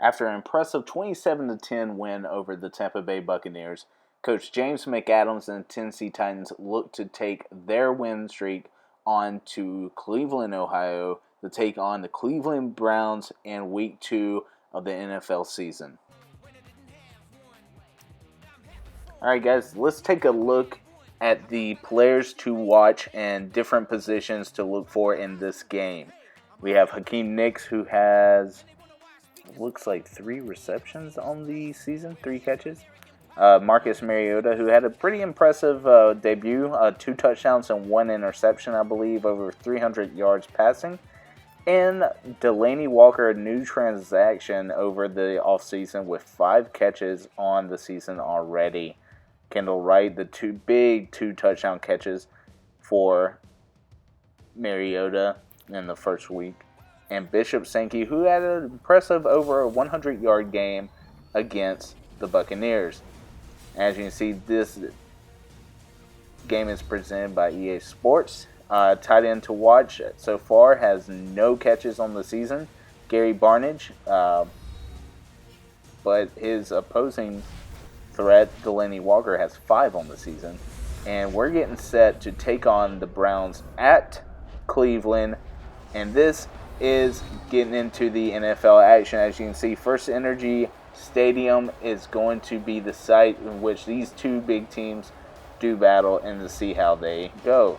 After an impressive 27-10 win over the Tampa Bay Buccaneers, Coach James McAdams and the Tennessee Titans look to take their win streak on to Cleveland, Ohio, to take on the Cleveland Browns in Week 2 of the NFL season. Alright guys, let's take a look at the players to watch and different positions to look for in this game. We have Hakeem Nicks, who has, looks like 3 receptions on the season, 3 catches. Marcus Mariota, who had a pretty impressive debut, 2 touchdowns and 1 interception, I believe, over 300 yards passing. And Delanie Walker, a new transaction over the offseason with 5 catches on the season already. Kendall Wright, the 2 touchdown catches for Mariota in the first week. And Bishop Sankey, who had an impressive over a 100-yard game against the Buccaneers. As you can see, this game is presented by EA Sports. Tight end to watch so far has no catches on the season, Gary Barnidge. But his opposing threat, Delanie Walker, has 5 on the season. And we're getting set to take on the Browns at Cleveland. And this is getting into the NFL action. As you can see, First Energy Stadium is going to be the site in which these 2 big teams do battle, and to see how they go.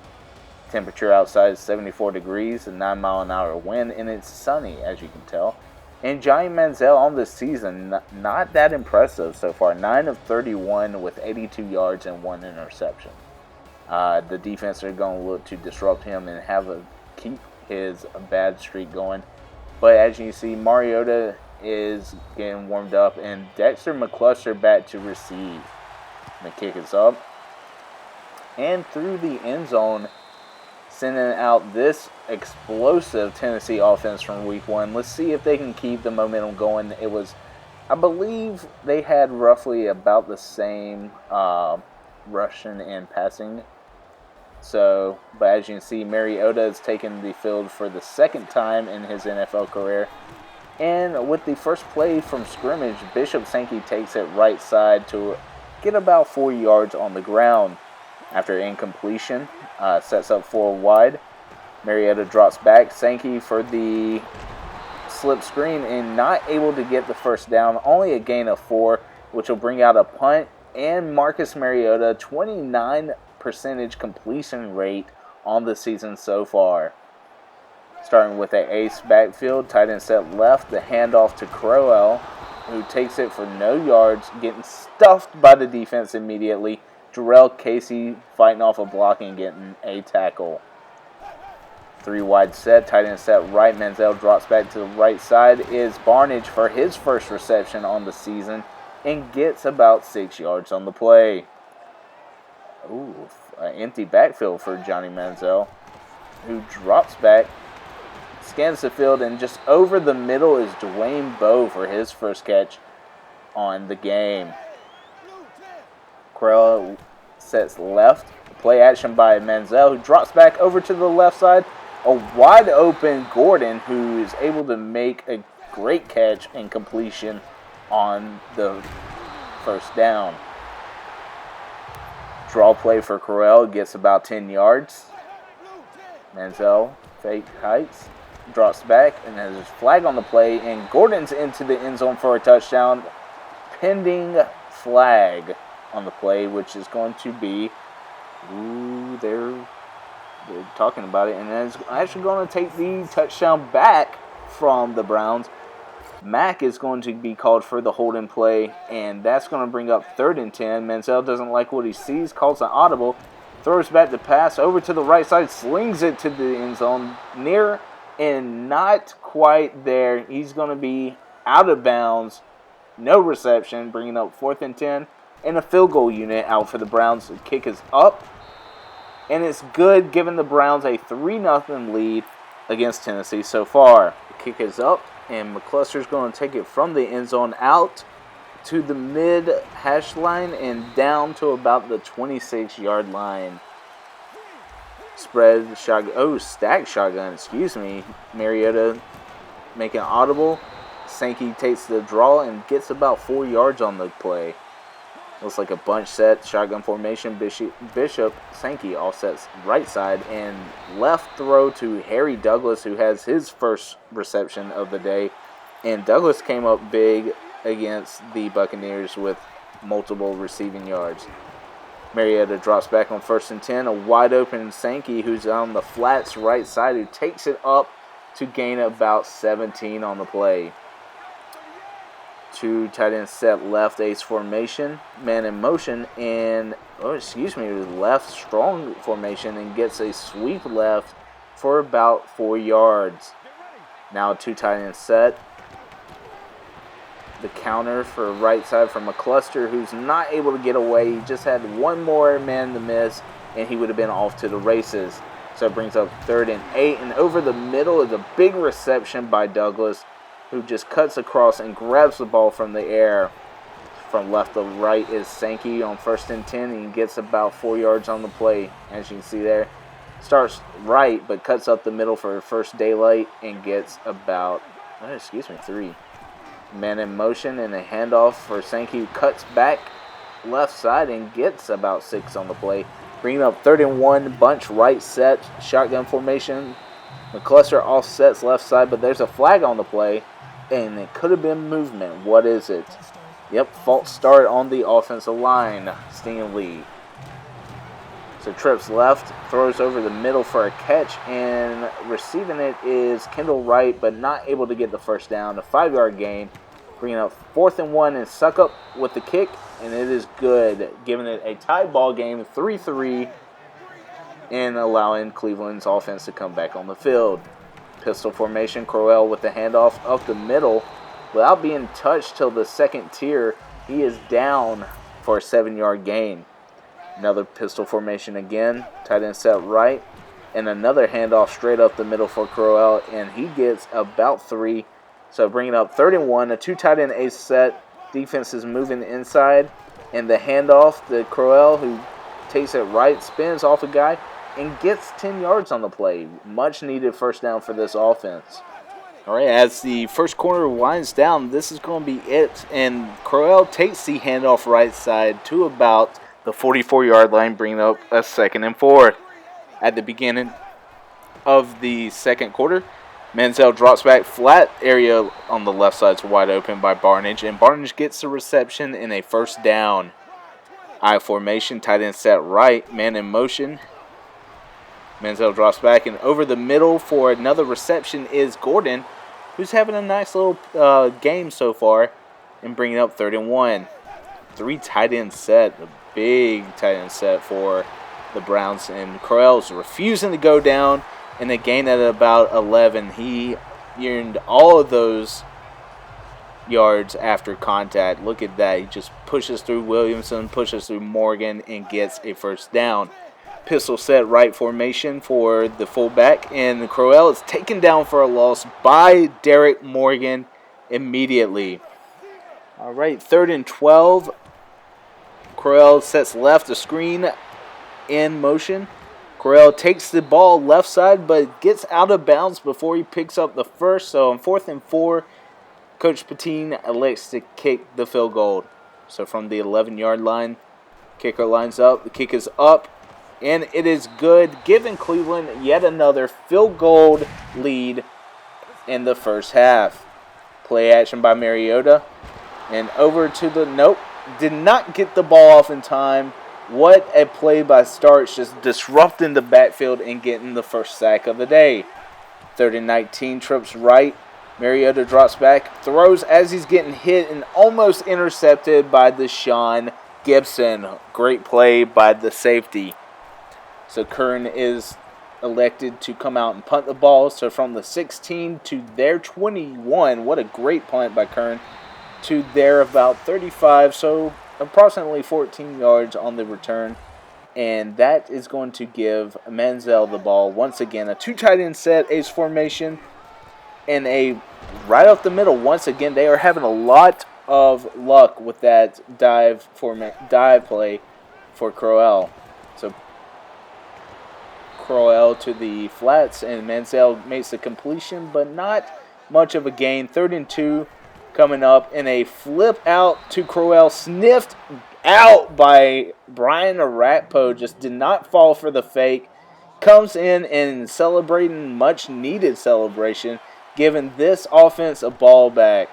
Temperature outside is 74 degrees, a 9-mile-an-hour wind, and it's sunny, as you can tell. And Johnny Manziel on this season, not that impressive so far. 9 of 31 with 82 yards and 1 interception. The defense are going to look to disrupt him and keep his bad streak going. But as you see, Mariota is getting warmed up, and Dexter McCluster back to receive. The kick is up. And through the end zone, sending out this explosive Tennessee offense from Week 1. Let's see if they can keep the momentum going. It was, I believe, they had roughly about the same rushing and passing. So, but as you can see, Mariota has taken the field for the 2nd time in his NFL career. And with the first play from scrimmage, Bishop Sankey takes it right side to get about 4 yards on the ground. After incompletion, sets up 4 wide. Mariota drops back. Sankey for the slip screen and not able to get the first down. Only a gain of 4, which will bring out a punt. And Marcus Mariota, 29% completion rate on the season so far. Starting with an ace backfield, tight end set left, the handoff to Crowell, who takes it for no yards, getting stuffed by the defense immediately. Jarrell Casey fighting off a block and getting a tackle. 3 wide set, tight end set right. Manziel drops back to the right side. Is Barnidge for his first reception on the season and gets about 6 yards on the play. Ooh, an empty backfield for Johnny Manziel, who drops back, scans the field, and just over the middle is Dwayne Bowe for his first catch on the game. Crowell sets left. Play action by Manziel, who drops back over to the left side. A wide open Gordon, who is able to make a great catch and completion on the first down. Draw play for Crowell, gets about 10 yards. Manziel fake heights, drops back, and there's a flag on the play, and Gordon's into the end zone for a touchdown. Pending flag on the play, which is going to be, they're talking about it, and it's actually going to take the touchdown back from the Browns. Mack is going to be called for the holding play, and that's going to bring up 3rd and 10. Manziel doesn't like what he sees, calls an audible, throws back the pass over to the right side, slings it to the end zone, near and not quite there. He's going to be out of bounds, no reception, bringing up 4th and 10. And a field goal unit out for the Browns. The kick is up, and it's good, giving the Browns a 3-0 lead against Tennessee so far. The kick is up, and McCluster's going to take it from the end zone out to the mid-hash line and down to about the 26-yard line. Stacked shotgun, Mariota making audible, Sankey takes the draw and gets about 4 yards on the play. Looks like a bunch set, shotgun formation. Bishop Sankey offsets right side and left throw to Harry Douglas, who has his first reception of the day. And Douglas came up big against the Buccaneers with multiple receiving yards. Mariota drops back on 1st and 10. A wide open Sankey, who's on the flats right side, who takes it up to gain about 17 on the play. 2 tight end set left ace formation, man in motion, and left strong formation, and gets a sweep left for about 4 yards. Now 2 tight end set. The counter for right side from McCluster, who's not able to get away. He just had one more man to miss, and he would have been off to the races. So it brings up 3rd and 8, and over the middle is a big reception by Douglas, who just cuts across and grabs the ball from the air. From left to right is Sankey on 1st and 10, and he gets about 4 yards on the play, as you can see there. Starts right, but cuts up the middle for first daylight and gets about, 3. Man in motion and a handoff for Sankey, who cuts back left side and gets about 6 on the play. Bringing up 3rd and 1, bunch right set, shotgun formation. McCluster offsets left side, but there's a flag on the play, and it could have been movement. What is it? Yep, false start on the offensive line. Stinging Lee. So trips left, throws over the middle for a catch, and receiving it is Kendall Wright, but not able to get the first down. A 5-yard gain, bringing up 4th and 1, and Suckup with the kick, and it is good, giving it a tied ball game, 3-3, and allowing Cleveland's offense to come back on the field. Pistol formation, Crowell with the handoff up the middle. Without being touched till the second tier, he is down for a 7-yard gain. Another pistol formation again, tight end set right, and another handoff straight up the middle for Crowell, and he gets about 3. So bringing up 3rd and 1, a 2 tight end ace set. Defense is moving inside, and the handoff, the Crowell, who takes it right, spins off a guy, and gets 10 yards on the play. Much needed first down for this offense. All right, as the first quarter winds down, this is going to be it. And Crowell takes the handoff right side to about the 44-yard line, bringing up a 2nd and 4. At the beginning of the second quarter, Manziel drops back, flat area on the left side is wide open by Barnage, and Barnage gets the reception in a first down. I formation, tight end set right, man in motion. Manziel drops back, and over the middle for another reception is Gordon, who's having a nice little game so far, and bringing up 3rd and 1. 3 tight end set, a big tight end set for the Browns, and Crowell's refusing to go down, and they gain at about 11. He earned all of those yards after contact. Look at that. He just pushes through Williamson, pushes through Morgan, and gets a first down. Pistol set right formation for the fullback, and Crowell is taken down for a loss by Derek Morgan immediately. All right, 3rd and 12. Crowell sets left, a screen in motion. Crowell takes the ball left side, but gets out of bounds before he picks up the first. So on 4th and 4, Coach Patine elects to kick the field goal. So from the 11-yard line, kicker lines up. The kick is up, and it is good, giving Cleveland yet another field goal lead in the first half. Play action by Mariota, and over to the did not get the ball off in time. What a play by Starks, just disrupting the backfield and getting the first sack of the day. 3rd and 19, trips right. Mariota drops back, throws as he's getting hit and almost intercepted by Deshaun Gibson. Great play by the safety. So Kern is elected to come out and punt the ball. So from the 16 to their 21, what a great punt by Kern, to their about 35, so approximately 14 yards on the return. And that is going to give Manziel the ball once again. A 2 tight end set, ace formation, and a right up the middle. Once again, they are having a lot of luck with that dive play for Crowell. So Crowell to the flats, and Manziel makes the completion, but not much of a gain. 3rd and 2. coming up in a flip out to Crowell, sniffed out by Brian Arakpo, just did not fall for the fake. Comes in and celebrating, much needed celebration, giving this offense a ball back.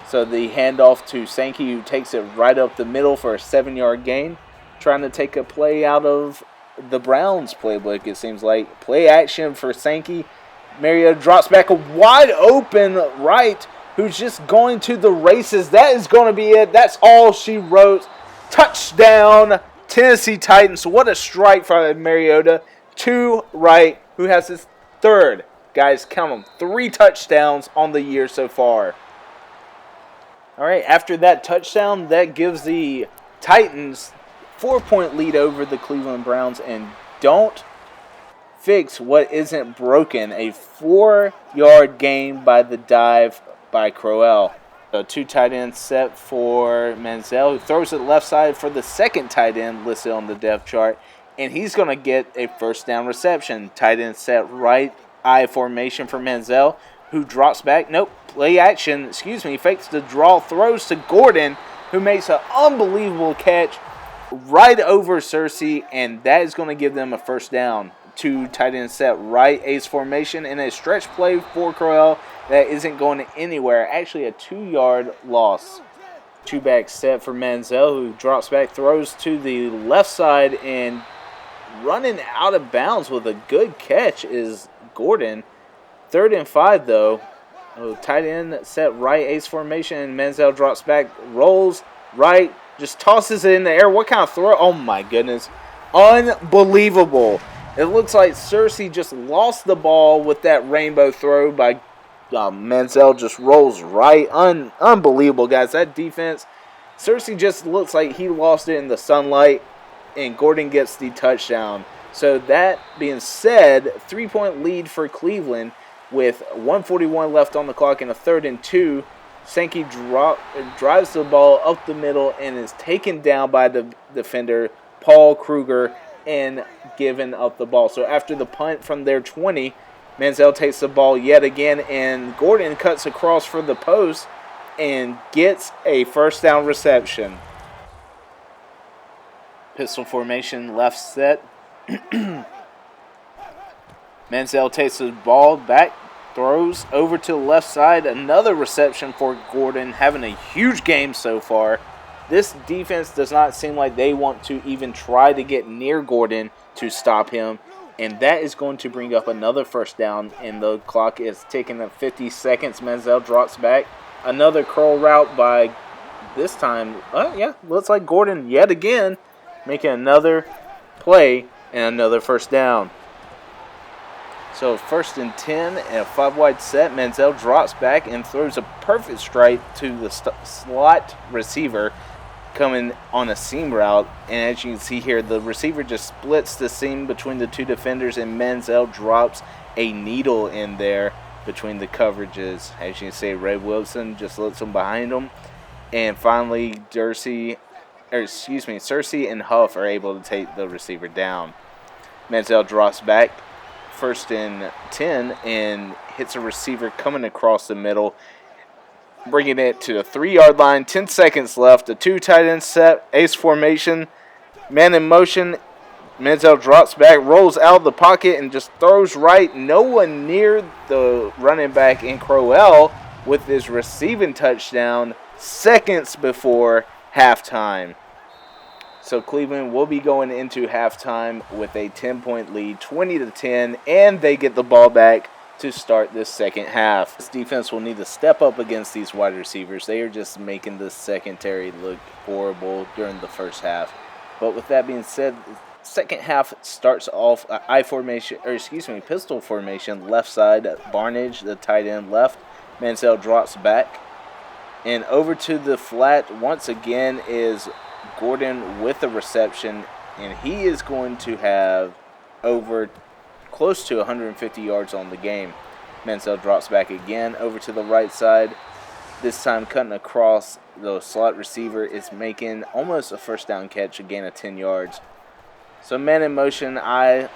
So the handoff to Sankey, who takes it right up the middle for a 7-yard gain, trying to take a play out of the Browns playbook, it seems like. Play action for Sankey. Mariota drops back a wide open right, who's just going to the races. That is going to be it. That's all she wrote. Touchdown, Tennessee Titans. What a strike from Mariota. To right, who has his third, guys, count them, 3 touchdowns on the year so far. All right, after that touchdown, that gives the Titans 4-point lead over the Cleveland Browns. And don't fix what isn't broken. A 4-yard gain by the dive by Crowell. So 2 tight ends set for Manziel, who throws it left side for the second tight end listed on the depth chart. And he's going to get a first down reception. Tight end set right eye formation for Manziel, who drops back. Nope, play action, fakes the draw, throws to Gordon, who makes an unbelievable catch right over Cersei, and that is going to give them a first down. 2 tight end set right ace formation and a stretch play for Crowell that isn't going anywhere. Actually, a 2-yard loss. 2-back set for Manziel, who drops back, throws to the left side, and running out of bounds with a good catch is Gordon. 3rd and 5, though. Tight end set right ace formation, and Manziel drops back, rolls right, just tosses it in the air. What kind of throw? Oh, my goodness. Unbelievable. It looks like Cersei just lost the ball with that rainbow throw by Manziel. Just rolls right. Unbelievable, guys. That defense, Cersei just looks like he lost it in the sunlight, and Gordon gets the touchdown. So that being said, 3-point lead for Cleveland with 1:41 left on the clock in a 3rd and 2. Sankey drives the ball up the middle and is taken down by the defender, Paul Kruger, and given up the ball. So after the punt from their 20, Manziel takes the ball yet again, and Gordon cuts across for the post and gets a first down reception. Pistol formation left set. Manziel takes the ball back, throws over to the left side. Another reception for Gordon, having a huge game so far. This defense does not seem like they want to even try to get near Gordon to stop him. And that is going to bring up another first down. And the clock is ticking at 50 seconds. Manziel drops back. Another curl route by, this time, looks like Gordon yet again making another play and another first down. So 1st and 10 and a 5-wide set. Manziel drops back and throws a perfect strike to the slot receiver coming on a seam route. And as you can see here, the receiver just splits the seam between the 2 defenders, and Manziel drops a needle in there between the coverages. As you can see, Ray Wilson just looks him behind him. And finally, Cersei and Huff are able to take the receiver down. Manziel drops back, 1st and 10, and hits a receiver coming across the middle, bringing it to the 3-yard line. 10 seconds left. A 2 tight end set, ace formation, man in motion. Manziel drops back, rolls out of the pocket, and just throws right. No one near the running back in Crowell with his receiving touchdown seconds before halftime. So Cleveland will be going into halftime with a 10-point lead, 20-10, and they get the ball back to start this second half. This defense will need to step up against these wide receivers. They are just making the secondary look horrible during the first half. But with that being said, second half starts off pistol formation, left side. Barnage, the tight end, left. Manziel drops back. And over to the flat once again is Gordon with the reception, and he is going to have over close to 150 yards on the game. Manziel drops back again over to the right side. This time cutting across, the slot receiver is making almost a first down catch, a gain of 10 yards. So man in motion, I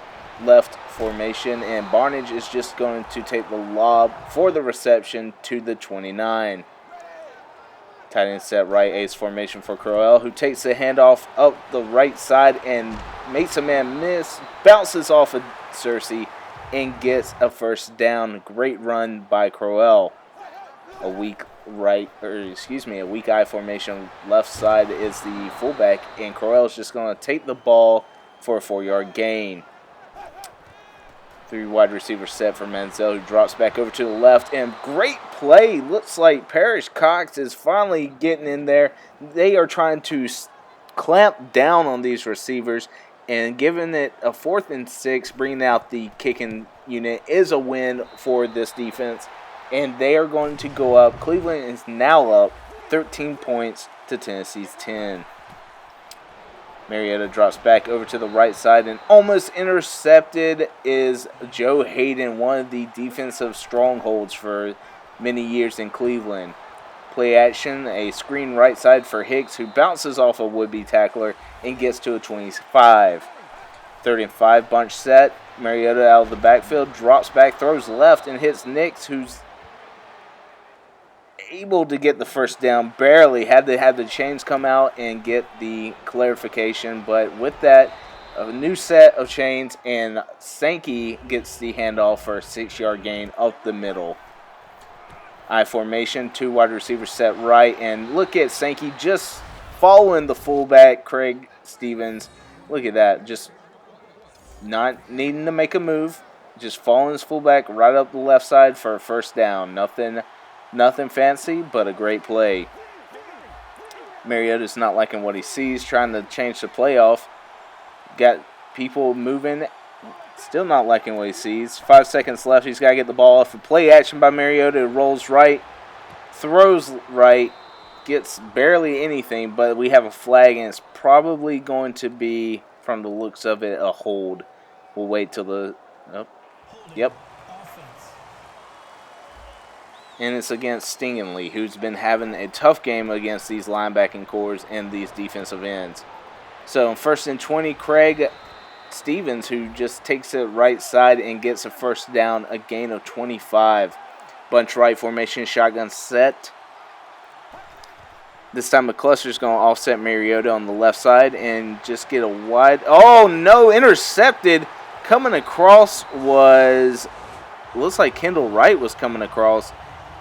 left formation, and Barnage is just going to take the lob for the reception to the 29. Tight end set right, ace formation for Crowell, who takes the handoff up the right side and makes a man miss, bounces off of Cersei, and gets a first down. Great run by Crowell. A weak I formation. Left side is the fullback, and Crowell's just going to take the ball for a 4-yard gain. 3 wide receiver set for Manziel, who drops back over to the left, and great play. Looks like Parrish Cox is finally getting in there. They are trying to clamp down on these receivers, and giving it a 4th and 6, bringing out the kicking unit, is a win for this defense, and they are going to go up. Cleveland is now up 13 points to Tennessee's 10. Mariota drops back over to the right side, and almost intercepted is Joe Hayden, one of the defensive strongholds for many years in Cleveland. Play action, a screen right side for Hicks, who bounces off a would-be tackler and gets to a 25. 3rd and 5, bunch set. Mariota out of the backfield, drops back, throws left, and hits Nix, who's able to get the first down. Barely had to have the chains come out and get the clarification, but with that, a new set of chains, and Sankey gets the handoff for a 6-yard gain up the middle. I formation, 2 wide receivers set right, and look at Sankey just following the fullback, Craig Stevens. Look at that, just not needing to make a move, just following his fullback right up the left side for a first down. Nothing fancy, but a great play. Mariota's not liking what he sees, trying to change the play off. Got people moving, still not liking what he sees. 5 seconds left, he's got to get the ball off. A play action by Mariota, rolls right, throws right, gets barely anything, but we have a flag, and it's probably going to be, from the looks of it, a hold. We'll wait till the... Oh, yep. And it's against Stingley, who's been having a tough game against these linebacking cores and these defensive ends. So, 1st and 20, Craig Stevens, who just takes it right side and gets a first down, a gain of 25. Bunch right formation, shotgun set. This time McCluster's going to offset Mariota on the left side and just get a wide... Oh, no, intercepted. Coming across was... Looks like Kendall Wright was coming across.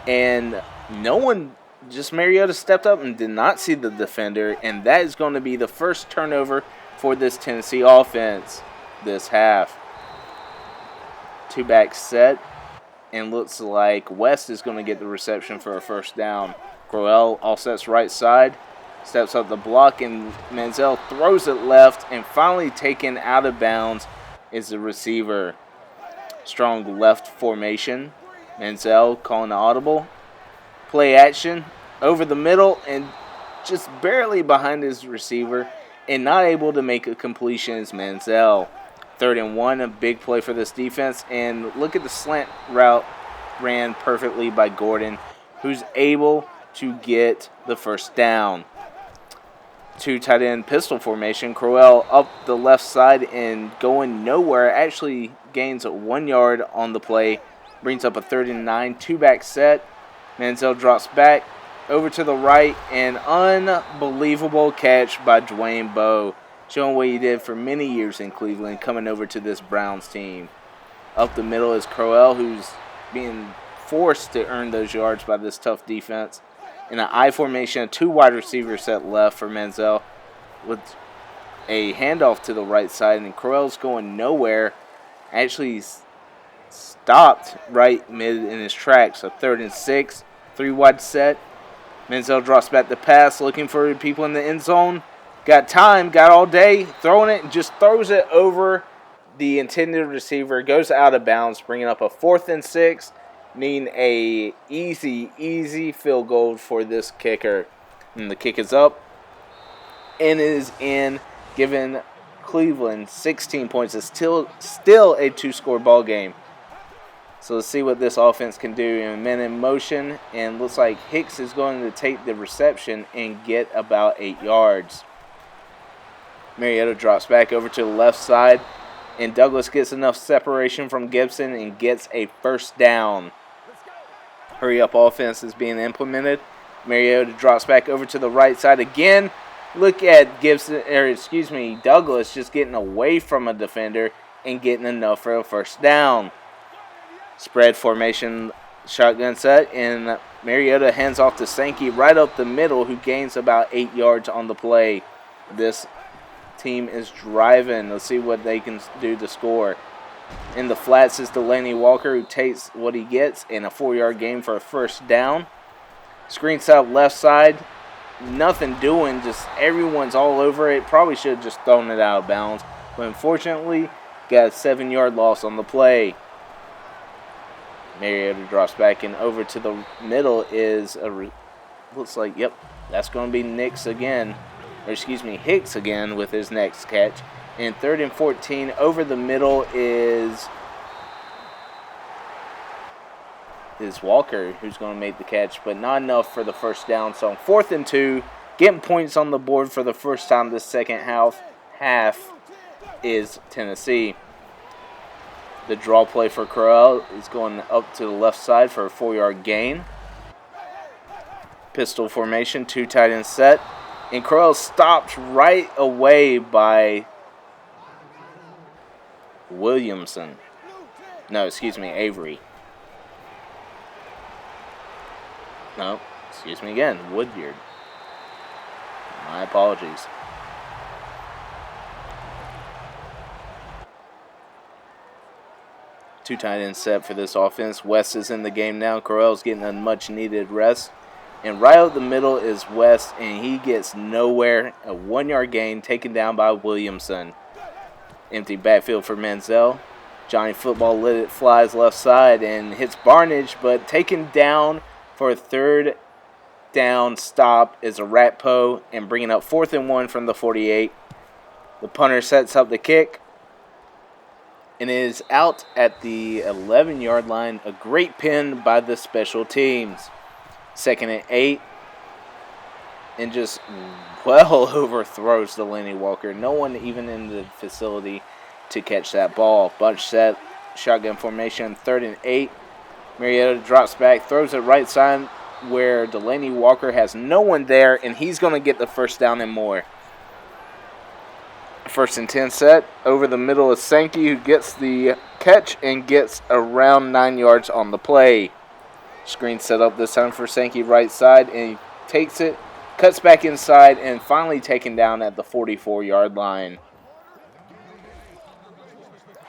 And no one, just Mariota stepped up and did not see the defender. And that is going to be the first turnover for this Tennessee offense this half. 2-back set. And looks like West is going to get the reception for a first down. Crowell offsets right side. Steps up the block, and Manziel throws it left. And finally taken out of bounds is the receiver. Strong left formation. Manziel calling the audible. Play action over the middle and just barely behind his receiver, and not able to make a completion is Manziel. 3rd and 1, a big play for this defense, and look at the slant route ran perfectly by Gordon, who's able to get the first down. 2 tight end pistol formation. Crowell up the left side and going nowhere. Actually gains 1 yard on the play. Brings up a 3rd and 9. 2-back set. Manziel drops back over to the right. An unbelievable catch by Dwayne Bowe, showing what he did for many years in Cleveland, coming over to this Browns team. Up the middle is Crowell, who's being forced to earn those yards by this tough defense. In an I formation, 2 wide receivers set left for Manziel with a handoff to the right side, and Crowell's going nowhere. Actually stopped right mid in his tracks. A 3rd and 6, 3 wide set. Manziel drops back the pass, looking for people in the end zone. Got time, got all day, throwing it, and just throws it over the intended receiver. Goes out of bounds, bringing up a 4th and 6. Needing a easy field goal for this kicker. And the kick is up and is in, giving Cleveland 16 points. It's still a 2-score ball game. So let's see what this offense can do. And men in motion, and looks like Hicks is going to take the reception and get about 8 yards. Mariota drops back over to the left side, and Douglas gets enough separation from Gibson and gets a first down. Hurry-up offense is being implemented. Mariota drops back over to the right side again. Look at Douglas just getting away from a defender and getting enough for a first down. Spread formation shotgun set, and Mariota hands off to Sankey right up the middle, who gains about 8 yards on the play. This team is driving. Let's see what they can do to score. In the flats is Delanie Walker, who takes what he gets in a 4-yard gain for a first down. Screen set left side. Nothing doing, just everyone's all over it. Probably should have just thrown it out of bounds, but unfortunately got a 7-yard loss on the play. Mariota drops back, and over to the middle is looks like, yep, that's going to be Hicks again with his next catch. And 3rd and 14, over the middle is Walker, who's going to make the catch, but not enough for the first down. So on 4th and 2, getting points on the board for the first time this second half is Tennessee. The draw play for Crowell is going up to the left side for a 4-yard gain. Pistol formation, 2 tight end set. And Crowell stopped right away by Williamson. No, excuse me, Avery. No, excuse me again, Woodyard. My apologies. Two tight end set for this offense. West is in the game now. Correll's getting a much-needed rest. And right out the middle is West, and he gets nowhere. A 1-yard gain taken down by Williamson. Empty backfield for Manziel. Johnny Football lit it, flies left side, and hits Barnage, but taken down for a 3rd down stop is Arakpo, and bringing up 4th and 1 from the 48. The punter sets up the kick and is out at the 11-yard line. A great pin by the special teams. 2nd and 8, and just well overthrows Delanie Walker. No one even in the facility to catch that ball. Bunch set, shotgun formation, 3rd and 8. Mariota drops back, throws it right side where Delanie Walker has no one there, and he's going to get the first down and more. 1st and 10 set. Over the middle is Sankey, who gets the catch and gets around 9 yards on the play. Screen set up this time for Sankey right side, and he takes it, cuts back inside, and finally taken down at the 44-yard line.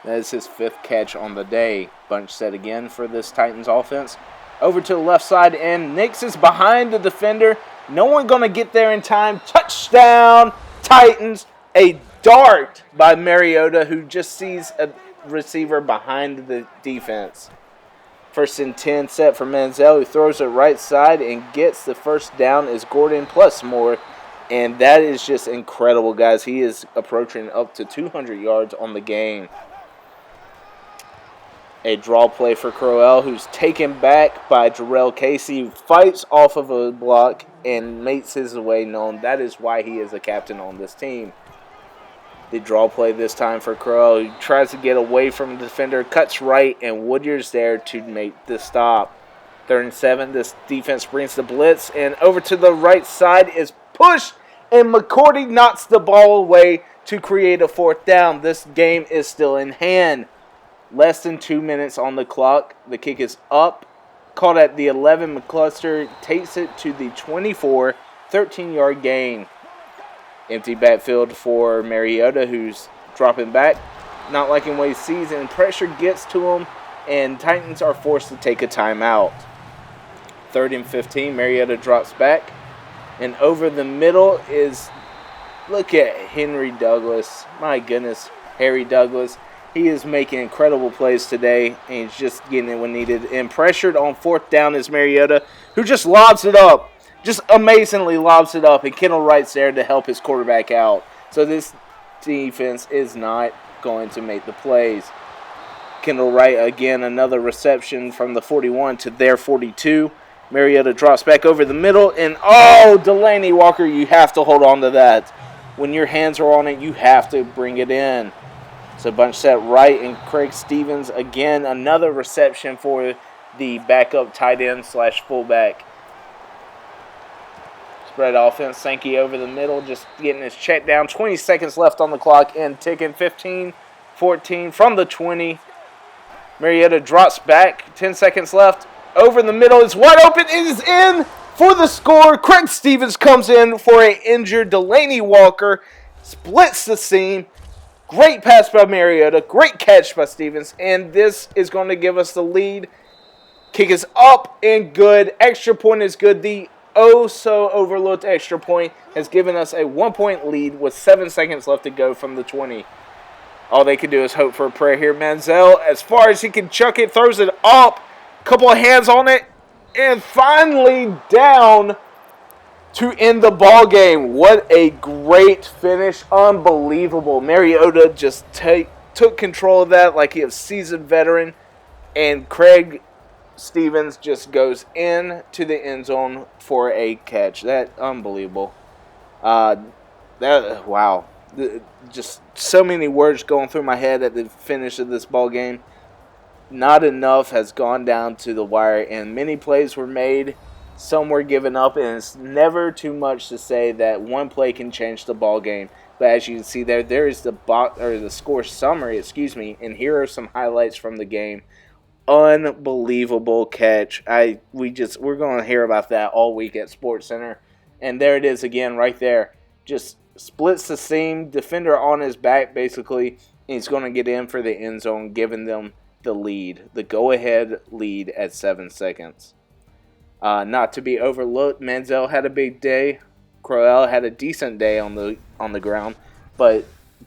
That is his 5th catch on the day. Bunch set again for this Titans offense. Over to the left side, and Hicks is behind the defender. No one going to get there in time. Touchdown, Titans. A dart by Mariota, who just sees a receiver behind the defense. 1st and 10 set for Manziel, who throws it right side and gets the first down is Gordon plus more. And that is just incredible, guys. He is approaching up to 200 yards on the game. A draw play for Crowell, who's taken back by Jarrell Casey, who fights off of a block and makes his way known. That is why he is a captain on this team. The draw play this time for Crowell, who tries to get away from the defender, cuts right, and Woodyard's there to make the stop. 3rd and 7, this defense brings the blitz, and over to the right side is pushed, and McCourty knocks the ball away to create a 4th down. This game is still in hand. Less than 2 minutes on the clock. The kick is up, caught at the 11. McCluster takes it to the 24, 13-yard gain. Empty backfield for Mariota, who's dropping back, not liking what he sees, and pressure gets to him, and Titans are forced to take a timeout. 3rd and 15, Mariota drops back, and over the middle is, look at Henry Douglas. My goodness, Harry Douglas. He is making incredible plays today, and he's just getting it when needed. And pressured on 4th down is Mariota, who just lobs it up. Just amazingly lobs it up, and Kendall Wright's there to help his quarterback out. So this defense is not going to make the plays. Kendall Wright, again, another reception from the 41 to their 42. Mariota drops back over the middle, and Delanie Walker, you have to hold on to that. When your hands are on it, you have to bring it in. So bunch set right, and Craig Stevens, again, another reception for the backup tight end / fullback. Spread offense. Sankey over the middle, just getting his check down. 20 seconds left on the clock and ticking. 15, 14 from the 20. Mariota drops back. 10 seconds left. Over in the middle. It's wide open. It is in for the score. Craig Stevens comes in for an injured Delanie Walker. Splits the seam. Great pass by Mariota. Great catch by Stevens. And this is going to give us the lead. Kick is up and good. Extra point is good. The so-overlooked extra point has given us a 1-point lead with 7 seconds left to go from the 20. All they can do is hope for a prayer here. Manziel, as far as he can chuck it, throws it up. Couple of hands on it. And finally down to end the ball game. What a great finish. Unbelievable. Mariota just took control of that like he was a seasoned veteran. And Craig Stevens just goes into the end zone for a catch. That unbelievable. Wow. Just so many words going through my head at the finish of this ball game. Not enough has gone down to the wire, and many plays were made. Some were given up, and it's never too much to say that one play can change the ball game. But as you can see there is the score summary, and here are some highlights from the game. Unbelievable catch. We're going to hear about that all week at SportsCenter. And there it is again right there. Just splits the seam, defender on his back basically, and he's going to get in for the end zone, giving them the lead, the go-ahead lead at 7 seconds. Not to be overlooked, Manziel had a big day. Crowell had a decent day on the ground, but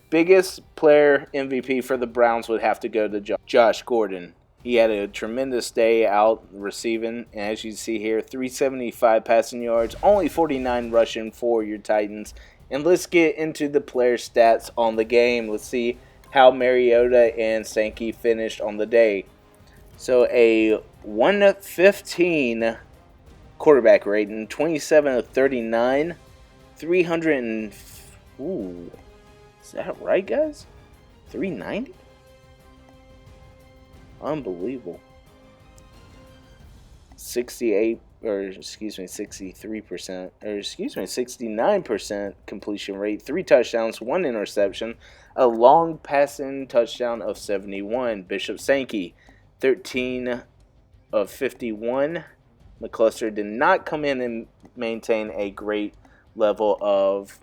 biggest player MVP for the Browns would have to go to Josh Gordon. He had a tremendous day out receiving, and as you see here, 375 passing yards, only 49 rushing for your Titans. And let's get into the player stats on the game. Let's see how Mariota and Sankey finished on the day. So a 115 quarterback rating, 27 of 39, 300 and... Ooh, is that right, guys? 390? Unbelievable. 69% completion rate, 3 touchdowns, 1 interception, a long passing touchdown of 71. Bishop Sankey, 13 of 51. McCluster did not come in and maintain a great level of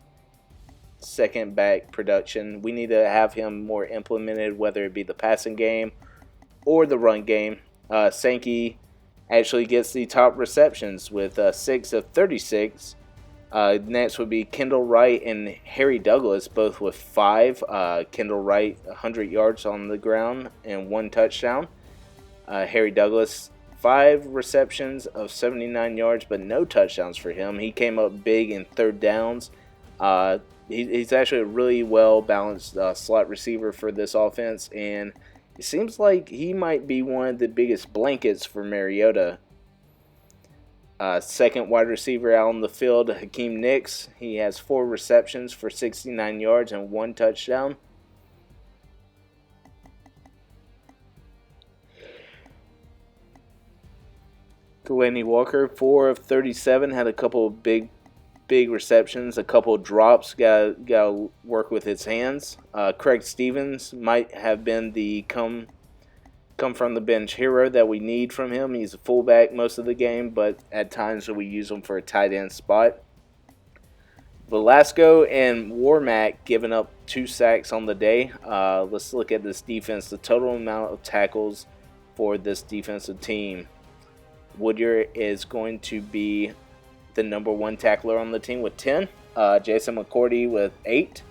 second back production. We need to have him more implemented, whether it be the passing game or the run game. Sankey actually gets the top receptions with 6 of 36. Next would be Kendall Wright and Harry Douglas, both with 5. Kendall Wright, 100 yards on the ground and 1 touchdown. Harry Douglas, 5 receptions of 79 yards, but no touchdowns for him. He came up big in third downs. He's actually a really well-balanced slot receiver for this offense, and it seems like he might be one of the biggest blankets for Mariota. Second wide receiver out on the field, Hakeem Nicks. He has 4 receptions for 69 yards and 1 touchdown. Delanie Walker, 4 of 37, had a couple of big receptions, a couple of drops, got to work with his hands. Craig Stevens might have been the come from the bench hero that we need from him. He's a fullback most of the game, but at times we use him for a tight end spot. Velasco and Warmack giving up 2 sacks on the day. Let's look at this defense, the total amount of tackles for this defensive team. Woodyard is going to be the number 1 tackler on the team with 10. Jason McCourty with 8.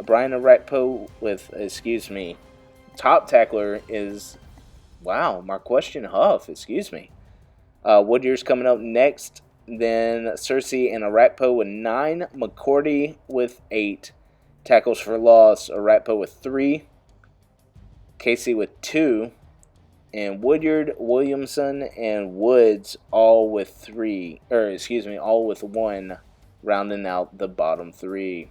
Brian Arakpo with, top tackler is, Marquestion Huff, Woodyard's coming up next. Then Cersei and Arakpo with 9. McCourty with 8. Tackles for loss, Arakpo with 3. Casey with 2. And Woodyard, Williamson, and Woods all with 1, rounding out the bottom 3.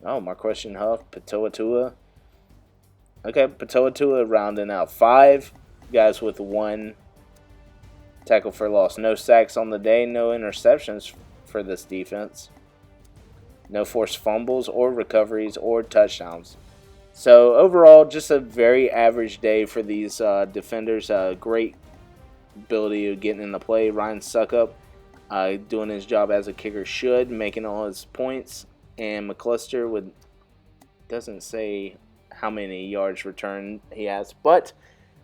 Oh, Marquestion Huff, Patoa Tua. Okay, Patoa Tua rounding out 5 guys with 1. Tackle for loss. No sacks on the day. No interceptions for this defense. No forced fumbles or recoveries or touchdowns. So overall, just a very average day for these defenders. Great ability of getting in the play. Ryan Suckup doing his job as a kicker should, making all his points. And McCluster doesn't say how many yards returned he has, but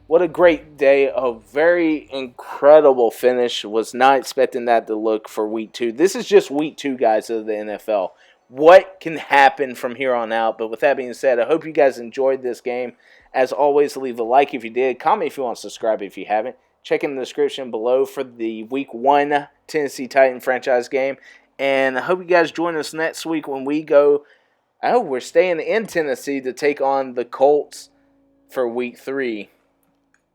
what a great day. A very incredible finish. Was not expecting that to look for week 2. This is just week 2, guys, of the NFL. What can happen from here on out? But with that being said, I hope you guys enjoyed this game. As always, leave a like if you did. Comment if you want, subscribe if you haven't. Check in the description below for the week 1 Tennessee Titan franchise game. And I hope you guys join us next week when we go. We're staying in Tennessee to take on the Colts for week 3.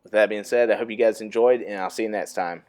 With that being said, I hope you guys enjoyed, and I'll see you next time.